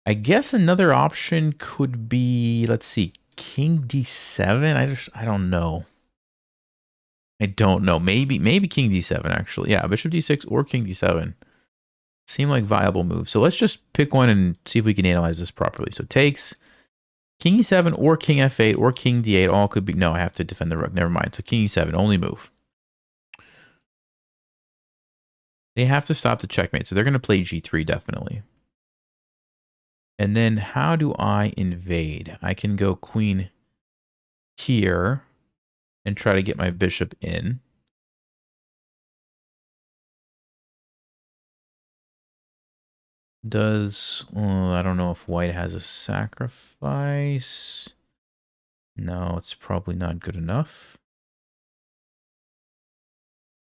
I guess another option could be, let's see, king d7. I don't know. I don't know. Maybe king d7 actually. Yeah, bishop d6 or king d7 seem like viable moves. So let's just pick one and see if we can analyze this properly. So takes king e7 or king f8 or king d8 all could be. No, I have to defend the rook. Never mind. So king e7 only move. They have to stop the checkmate. So they're going to play g3 definitely. And then how do I invade? I can go queen here and try to get my bishop in. I don't know if white has a sacrifice. No, it's probably not good enough.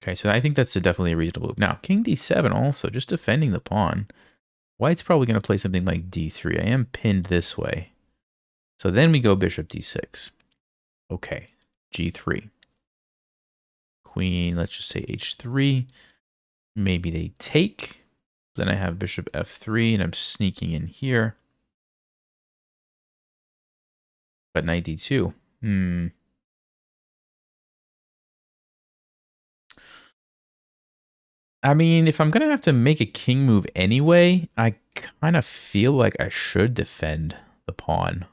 Okay, so I think that's definitely a reasonable move. Now, king d7 also, just defending the pawn. White's probably going to play something like d3. I am pinned this way. So then we go bishop d6. Okay, g3. Queen, let's just say h3. Maybe they take. Then I have bishop f3, and I'm sneaking in here. But knight d2. I mean, if I'm going to have to make a king move anyway, I kind of feel like I should defend the pawn.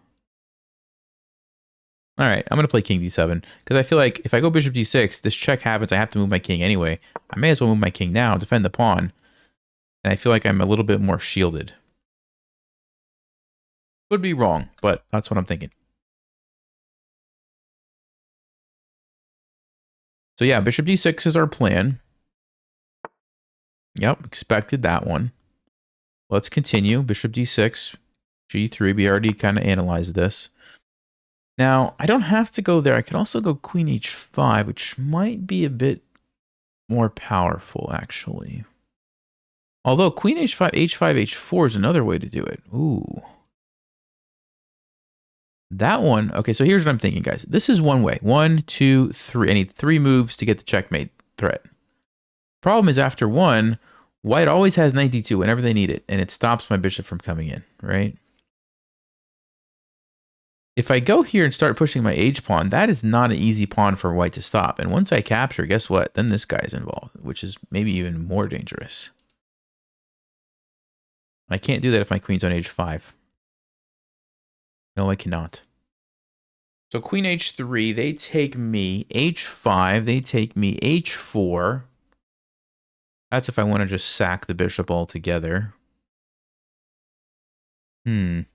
All right, I'm going to play king d7 because I feel like if I go bishop d6, this check happens. I have to move my king anyway. I may as well move my king now, defend the pawn. And I feel like I'm a little bit more shielded. Could be wrong, but that's what I'm thinking. So yeah, bishop d6 is our plan. Yep, expected that one. Let's continue. Bishop d6, g3. We already kind of analyzed this. Now, I don't have to go there. I can also go queen h5, which might be a bit more powerful, actually. Although queen h5, h5, h4 is another way to do it. Ooh. That one, okay, so here's what I'm thinking, guys. This is one way. 1, 2, 3. I need 3 moves to get the checkmate threat. Problem is, after 1, white always has knight d2 whenever they need it, and it stops my bishop from coming in, right? If I go here and start pushing my h pawn, that is not an easy pawn for white to stop. And once I capture, guess what? Then this guy's involved, which is maybe even more dangerous. I can't do that if my queen's on h5. No, I cannot. So queen h3, they take me. h5, they take me. h4. That's if I want to just sack the bishop altogether. Kind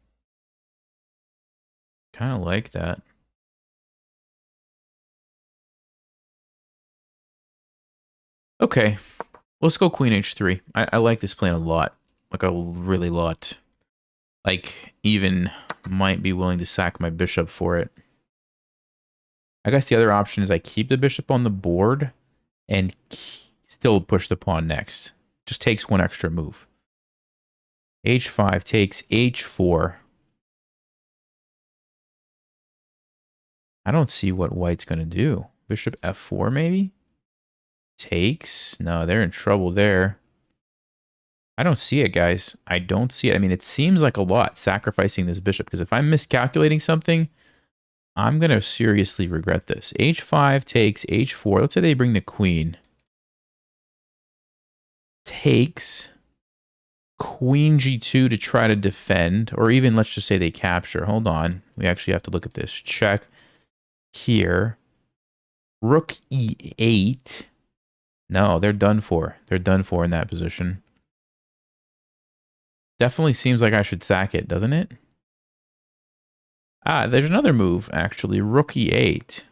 of like that. Okay, let's go queen h3. I like this plan a lot. Like a really lot. Like, even might be willing to sack my bishop for it. I guess the other option is I keep the bishop on the board and still push the pawn next. Just takes one extra move. h5 takes h4. I don't see what white's going to do. Bishop f4 maybe? Takes? No, they're in trouble there. I don't see it, guys. I don't see it. I mean, it seems like a lot sacrificing this bishop, because if I'm miscalculating something, I'm going to seriously regret this. h5 takes h4. Let's say they bring the queen. Takes queen g2 to try to defend, or even let's just say they capture. Hold on. We actually have to look at this. Check here. Rook e8. No, they're done for. They're done for in that position. Definitely seems like I should sack it, doesn't it? Ah, there's another move, actually. Rook e8.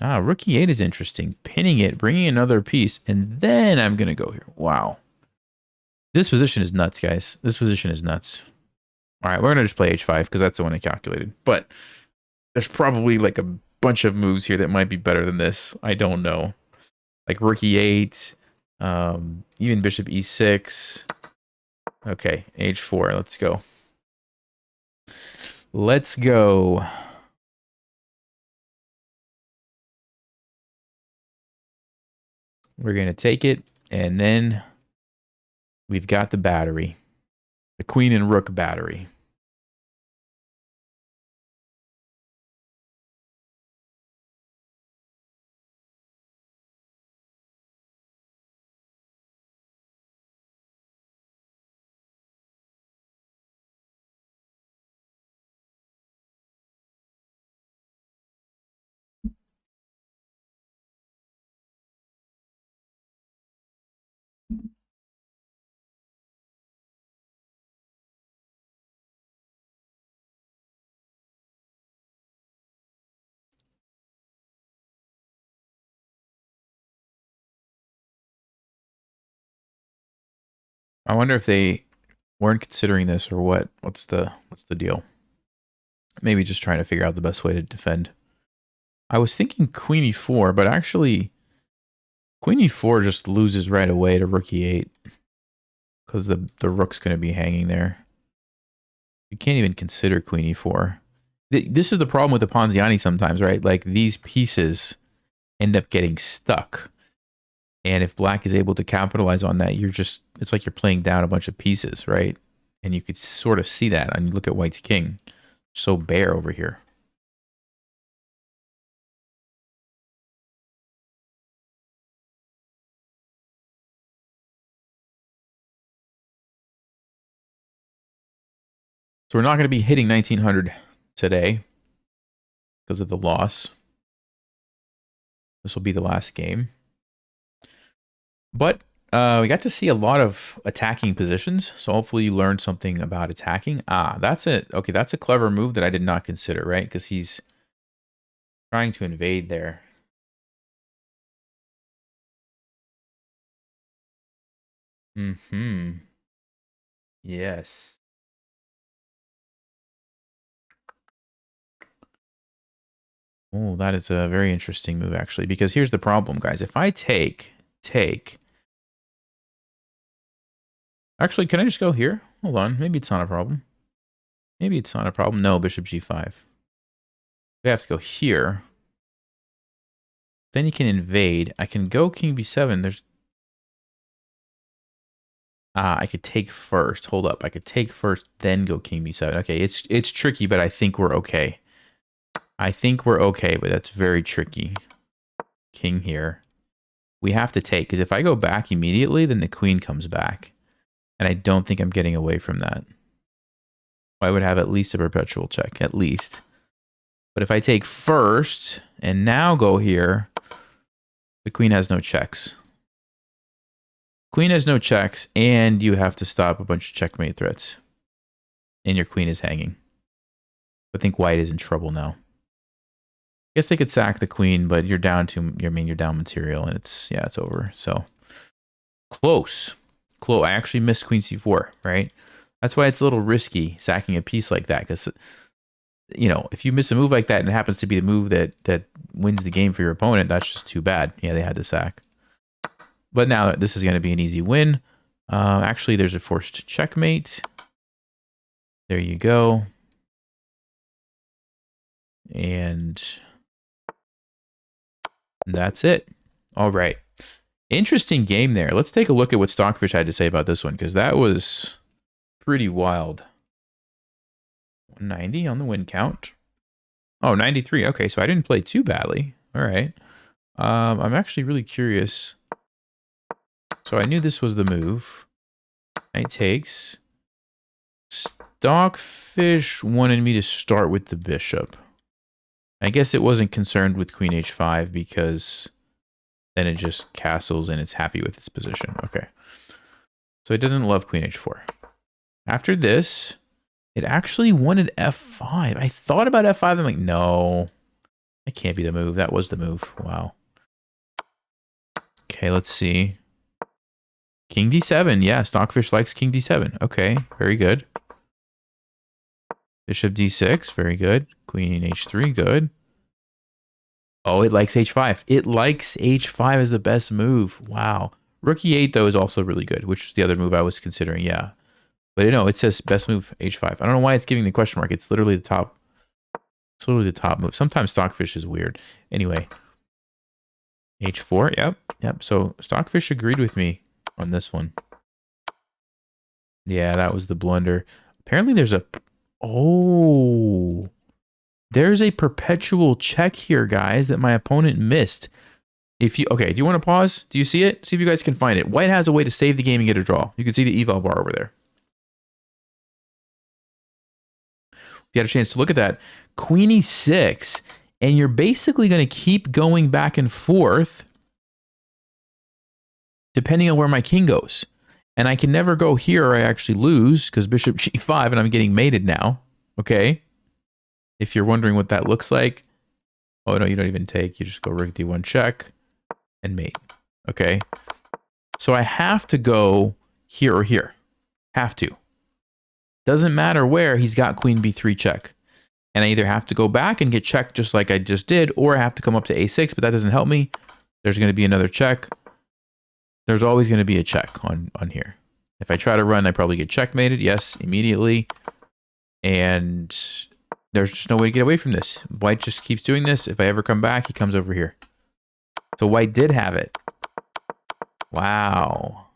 Ah, rook e8 is interesting. Pinning it, bringing another piece, and then I'm going to go here. Wow. This position is nuts, guys. This position is nuts. All right, we're going to just play h5 because that's the one I calculated. But there's probably like a bunch of moves here that might be better than this. I don't know. Like rook e8, even bishop e6. Okay, h4. Let's go. Let's go. We're going to take it, and then we've got the battery. The queen and rook battery. I wonder if they weren't considering this or what. What's the deal? Maybe just trying to figure out the best way to defend. I was thinking queen e4, but actually queen e4 just loses right away to rook e8 because the rook's going to be hanging there. You can't even consider queen e4. This is the problem with the Ponziani sometimes, right? Like these pieces end up getting stuck. And if black is able to capitalize on that, it's like you're playing down a bunch of pieces, right? And you could sort of see that. And you look at white's king. So bare over here. So we're not going to be hitting 1900 today because of the loss. This will be the last game. But we got to see a lot of attacking positions. So hopefully you learned something about attacking. Ah, that's it. Okay, that's a clever move that I did not consider, right? Because he's trying to invade there. Mm-hmm. Yes. Oh, that is a very interesting move, actually, because here's the problem, guys. If I take... Actually, can I just go here? Hold on. Maybe it's not a problem. Maybe it's not a problem. No, bishop g5. We have to go here. Then you can invade. I can go king b7. There's... Ah, I could take first. Hold up. I could take first, then go king b7. Okay, it's tricky, but I think we're okay. I think we're okay, but that's very tricky. King here. We have to take, because if I go back immediately, then the queen comes back. And I don't think I'm getting away from that. I would have at least a perpetual check, at least. But if I take first, and now go here, the queen has no checks. Queen has no checks, and you have to stop a bunch of checkmate threats. And your queen is hanging. I think white is in trouble now. I guess they could sack the queen, but you're down to, you're down material, and it's over. So, close. I actually missed queen c4, right? That's why it's a little risky sacking a piece like that, because, you know, if you miss a move like that and it happens to be the move that wins the game for your opponent, that's just too bad. Yeah, they had to sack. But now this is going to be an easy win. Actually, there's a forced checkmate. There you go. And that's it. All right. Interesting game there. Let's take a look at what Stockfish had to say about this one, because that was pretty wild. 190 on the win count. Oh, 93. Okay, so I didn't play too badly. All right. I'm actually really curious. So I knew this was the move. Knight takes. Stockfish wanted me to start with the bishop. I guess it wasn't concerned with queen h5 because then it just castles and it's happy with its position. Okay. So it doesn't love queen h4. After this, it actually wanted f5. I thought about f5. I'm like, no. That can't be the move. That was the move. Wow. Okay, let's see. King d7. Yeah, Stockfish likes King d7. Okay, very good. Bishop d6. Very good. Queen h3. Good. Oh, it likes h5. It likes h5 as the best move. Wow. Rook e8, though, is also really good, which is the other move I was considering. Yeah. But no, it says best move h5. I don't know why it's giving the question mark. It's literally the top. It's literally the top move. Sometimes Stockfish is weird. Anyway. h4. Yep. Yep. So Stockfish agreed with me on this one. Yeah, that was the blunder. Apparently there's a... Oh... There's a perpetual check here, guys, that my opponent missed. If you Okay, do you want to pause? Do you see it? See if you guys can find it. White has a way to save the game and get a draw. You can see the eval bar over there. If you had a chance to look at that, Queen e6, and you're basically going to keep going back and forth depending on where my king goes. And I can never go here or I actually lose because bishop g5 and I'm getting mated now. Okay? If you're wondering what that looks like. Oh, no, you don't even take. You just go rook d1 check and mate. Okay? So I have to go here or here. Have to. Doesn't matter where, he's got queen b3 check. And I either have to go back and get checked just like I just did, or I have to come up to a6, but that doesn't help me. There's going to be another check. There's always going to be a check on here. If I try to run, I probably get checkmated. Yes, immediately. And there's just no way to get away from this. White just keeps doing this. If I ever come back, he comes over here. So white did have it. Wow.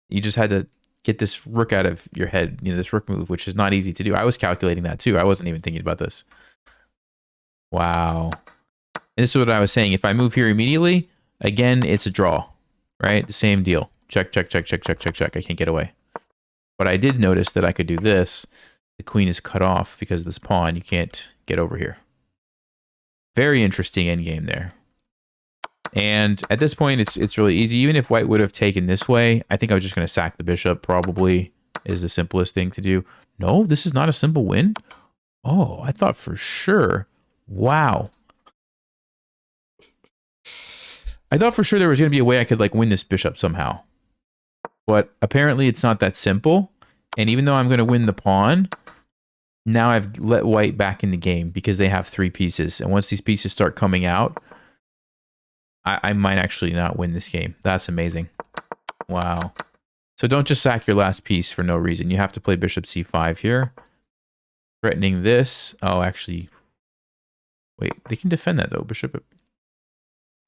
You just had to get this rook out of your head, you know, this rook move, which is not easy to do. I was calculating that too. I wasn't even thinking about this. Wow. And this is what I was saying. If I move here immediately, again, it's a draw, right? The same deal. Check, check, check, check, check, check, check. I can't get away. But I did notice that I could do this. The queen is cut off because of this pawn. You can't get over here. Very interesting endgame there. And at this point, it's really easy. Even if white would have taken this way, I think I was just going to sack the bishop, probably is the simplest thing to do. No, this is not a simple win. Oh, I thought for sure. Wow. I thought for sure there was going to be a way I could like win this bishop somehow. But apparently it's not that simple. And even though I'm going to win the pawn, now I've let white back in the game because they have 3 pieces. And once these pieces start coming out, I might actually not win this game. That's amazing. Wow. So don't just sack your last piece for no reason. You have to play bishop c5 here. Threatening this. Oh, actually. Wait, they can defend that though. Bishop.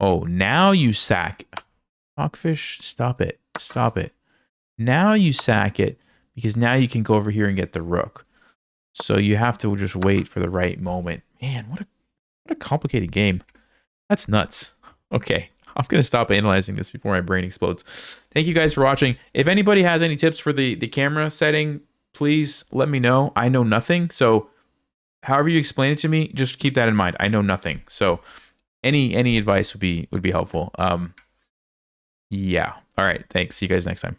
Oh, now you sack. Hawkfish, stop it. Stop it. Now you sack it because now you can go over here and get the rook. So you have to just wait for the right moment. Man, what a complicated game. That's nuts. Okay, I'm going to stop analyzing this before my brain explodes. Thank you guys for watching. If anybody has any tips for the camera setting, please let me know. I know nothing. So however you explain it to me, just keep that in mind. I know nothing. So any advice would be helpful. Yeah. All right. Thanks. See you guys next time.